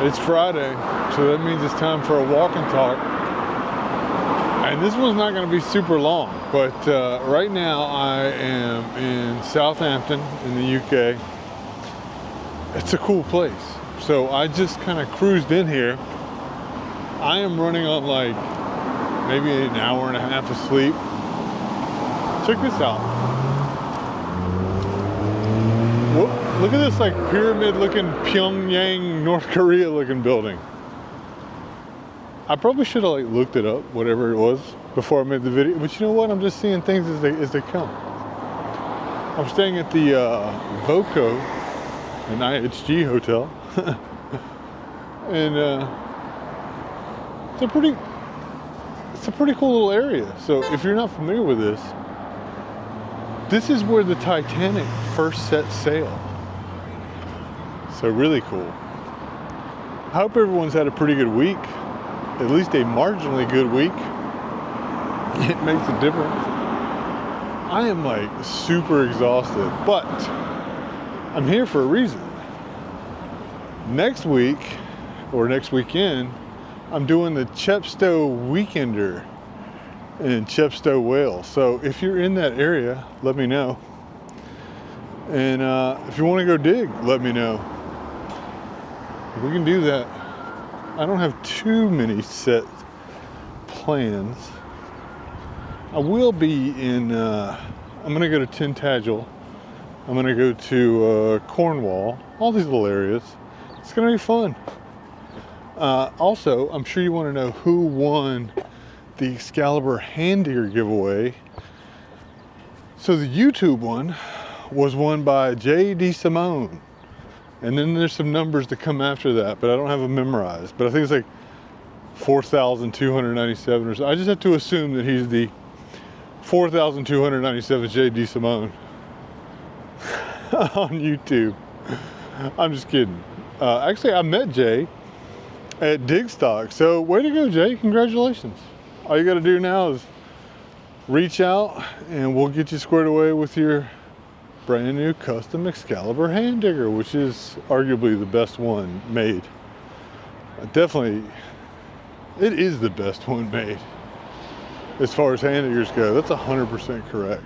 It's Friday, so that means it's time for a walk and talk. And this one's not going to be super long, but right now I am in Southampton in the UK. It's a cool place. So I just kind of cruised in here. I am running on like maybe an hour and a half of sleep. Check this out. Whoop, look at this like pyramid looking Pyongyang, North Korea looking building. I probably should have like looked it up, whatever it was, before I made the video. But you know what? I'm just seeing things as they come. I'm staying at the Voco, an IHG hotel. And it's a pretty cool little area. So if you're not familiar with this is where the Titanic first set sail. So really cool. I hope everyone's had a pretty good week, at least a marginally good week. It makes a difference. I am like super exhausted, but I'm here for a reason. Next week, or next weekend, I'm doing the Chepstow Weekender in Chepstow, Wales. So if you're in that area, let me know. And if you want to go dig, let me know. We can do that. I don't have too many set plans. I will be in, I'm going to go to Tintagel. I'm going to go to Cornwall, all these little areas. It's going to be fun. Also, I'm sure you want to know who won the Excalibur hand digger giveaway. So the YouTube one was won by J.D. Simone. And then there's some numbers that come after that, but I don't have them memorized. But I think it's like 4,297 or so. I just have to assume that he's the 4,297 J.D. Simone on YouTube. I'm just kidding. Actually, I met Jay at Digstock. So way to go, Jay. Congratulations. All you got to do now is reach out and we'll get you squared away with your brand new custom Excalibur hand digger, which is arguably the best one made. Definitely, it is the best one made as far as hand diggers go. That's 100% correct.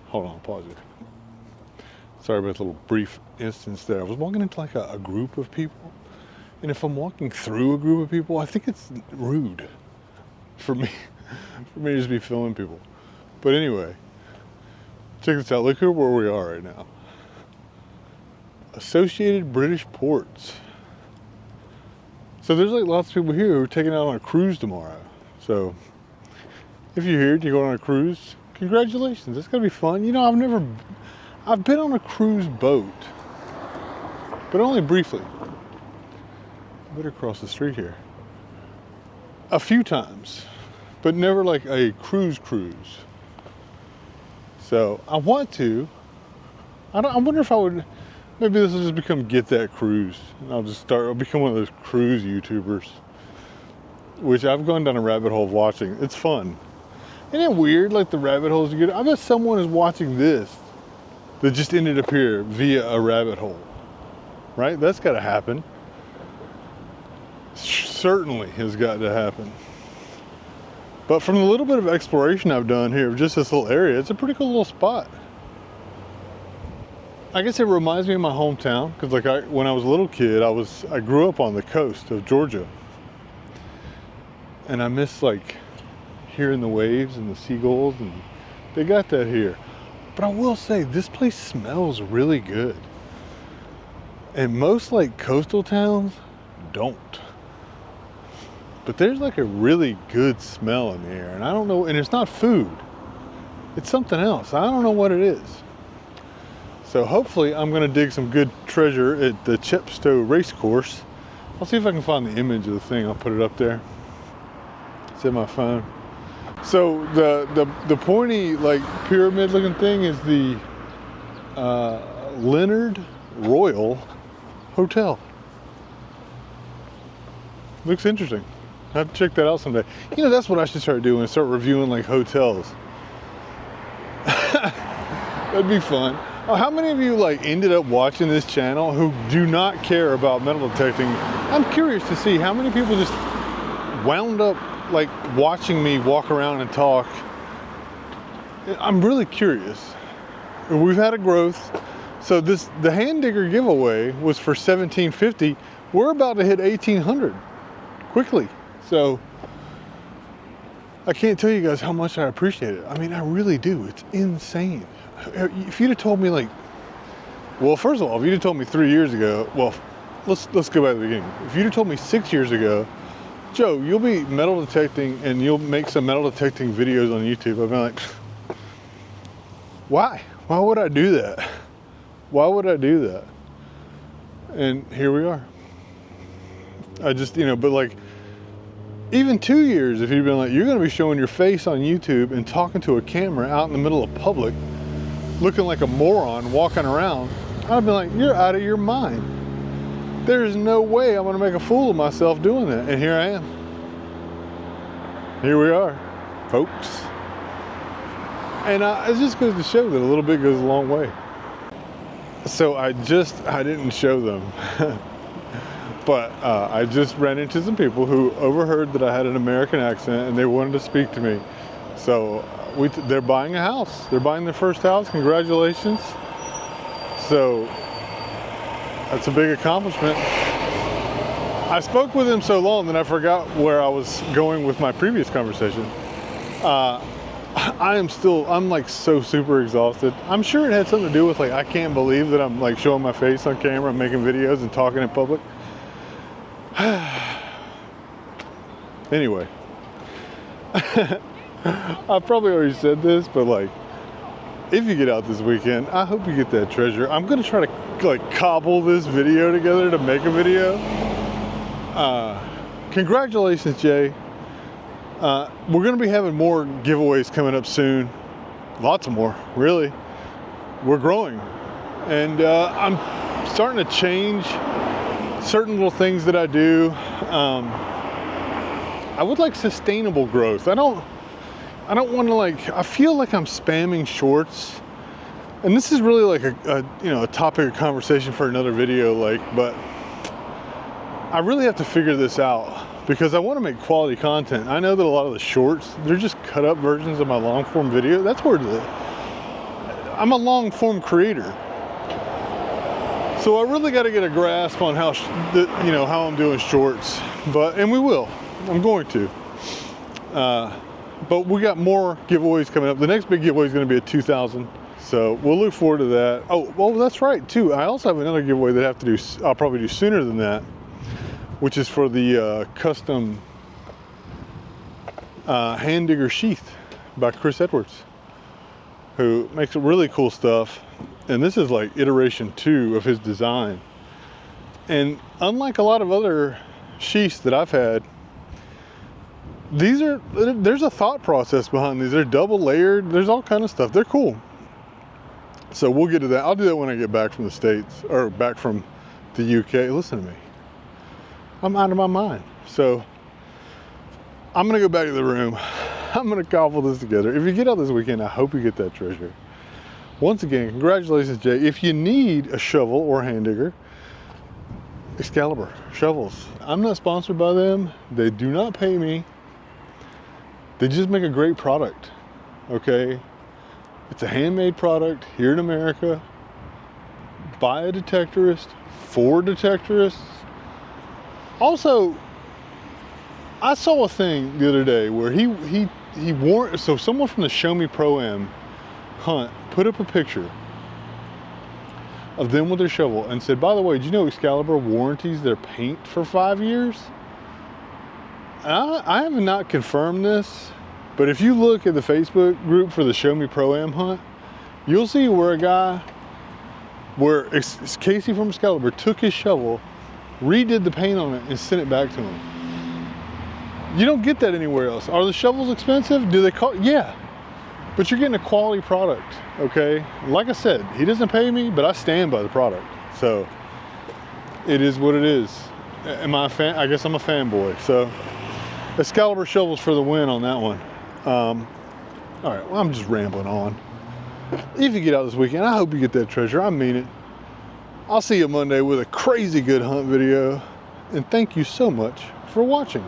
Hold on, pause it. Sorry about the little brief instance there. I was walking into like a group of people, and if I'm walking through a group of people, I think it's rude for me to just be filming people. But anyway, check this out. Look here where we are right now. Associated British Ports. So there's like lots of people here who are taking out on a cruise tomorrow. So if you're here, you're going on a cruise, congratulations. It's gonna be fun. You know, I've been on a cruise boat, but only briefly. I better cross the street here. A few times, but never like a cruise. So I want to. I wonder if I would. Maybe this will just become Get That Cruise. I'll become one of those cruise YouTubers, which I've gone down a rabbit hole of watching. It's fun. Isn't it weird? Like the rabbit holes you get. I bet someone is watching this that just ended up here via a rabbit hole, right? That's got to happen. Certainly has got to happen. But from the little bit of exploration I've done here of just this little area, it's a pretty cool little spot. I guess it reminds me of my hometown, because like when I was a little kid, I grew up on the coast of Georgia, and I miss like hearing the waves and the seagulls, and they got that here. But I will say, this place smells really good. And most like coastal towns don't. But there's like a really good smell in the air. And I don't know, and it's not food. It's something else. I don't know what it is. So hopefully I'm gonna dig some good treasure at the Chepstow race course. I'll see if I can find the image of the thing. I'll put it up there. It's in my phone. So the pointy like pyramid looking thing is the Leonard Royal Hotel. Looks interesting. I have to check that out someday. You know, that's what I should start doing, start reviewing like hotels. That'd be fun. How many of you like ended up watching this channel who do not care about metal detecting? I'm curious to see how many people just wound up like watching me walk around and talk. I'm really curious. We've had a growth. So the hand digger giveaway was for $1,750. We're about to hit 1,800 quickly. So I can't tell you guys how much I appreciate it. I mean, I really do. It's insane. If you'd have told me like, well, first of all, if you'd have told me 3 years ago, well, let's go back to the beginning. If you'd have told me 6 years ago, Joe, you'll be metal detecting and you'll make some metal detecting videos on YouTube, I'd be like, why? Why would I do that? Why would I do that? And here we are. I just, but like, even 2 years, if you'd been like, you're gonna be showing your face on YouTube and talking to a camera out in the middle of public, looking like a moron walking around, I'd be like, you're out of your mind. There's no way I'm gonna make a fool of myself doing that. And here I am. Here we are, folks. And it just goes to show that a little bit goes a long way. So I didn't show them. But I just ran into some people who overheard that I had an American accent and they wanted to speak to me. So they're buying a house. They're buying their first house. Congratulations. So that's a big accomplishment. I spoke with them so long that I forgot where I was going with my previous conversation. I'm like so super exhausted. I'm sure it had something to do with like, I can't believe that I'm like showing my face on camera, I'm making videos and talking in public. Anyway, I've probably already said this, but like, if you get out this weekend, I hope you get that treasure. I'm gonna try to like cobble this video together to make a video. Congratulations, Jay. We're gonna be having more giveaways coming up soon. Lots of more, really. We're growing. And I'm starting to change certain little things that I do. I would like sustainable growth. I don't want to like, I feel like I'm spamming shorts. And this is really like a topic of conversation for another video, but I really have to figure this out because I want to make quality content. I know that a lot of the shorts, they're just cut up versions of my long form video. That's where I'm a long form creator. So I really got to get a grasp on how I'm doing shorts, and we will. I'm going to. But we got more giveaways coming up. The next big giveaway is going to be at 2,000. So we'll look forward to that. Oh, well, that's right too. I also have another giveaway that I'll probably do sooner than that, which is for the custom hand digger sheath by Chris Edwards, who makes really cool stuff. And this is like iteration 2 of his design. And unlike a lot of other sheaths that I've had, there's a thought process behind these. They're double layered. There's all kind of stuff. They're cool. So we'll get to that. I'll do that when I get back from the States or back from the UK. Listen to me. I'm out of my mind. So I'm gonna go back to the room. I'm gonna cobble this together. If you get out this weekend, I hope you get that treasure. Once again, congratulations, Jay. If you need a shovel or hand digger, Excalibur shovels. I'm not sponsored by them. They do not pay me. They just make a great product, okay? It's a handmade product here in America by a detectorist for detectorists. Also, I saw a thing the other day where he warned, so someone from the Show Me Pro-Am hunt put up a picture of them with their shovel and said, by the way, did you know Excalibur warranties their paint for 5 years? I have not confirmed this, but if you look at the Facebook group for the Show Me Pro-Am hunt, you'll see where Casey from Excalibur took his shovel, redid the paint on it, and sent it back to him. You don't get that anywhere else. Are the shovels expensive? Do they cost? Yeah. But you're getting a quality product, okay? Like I said, he doesn't pay me, but I stand by the product. So it is what it is. Am I a fan? I guess I'm a fanboy. So Excalibur shovels for the win on that one. All right, well, I'm just rambling on. if you get out this weekend, I hope you get that treasure. I mean it. I'll see you Monday with a crazy good hunt video. And thank you so much for watching.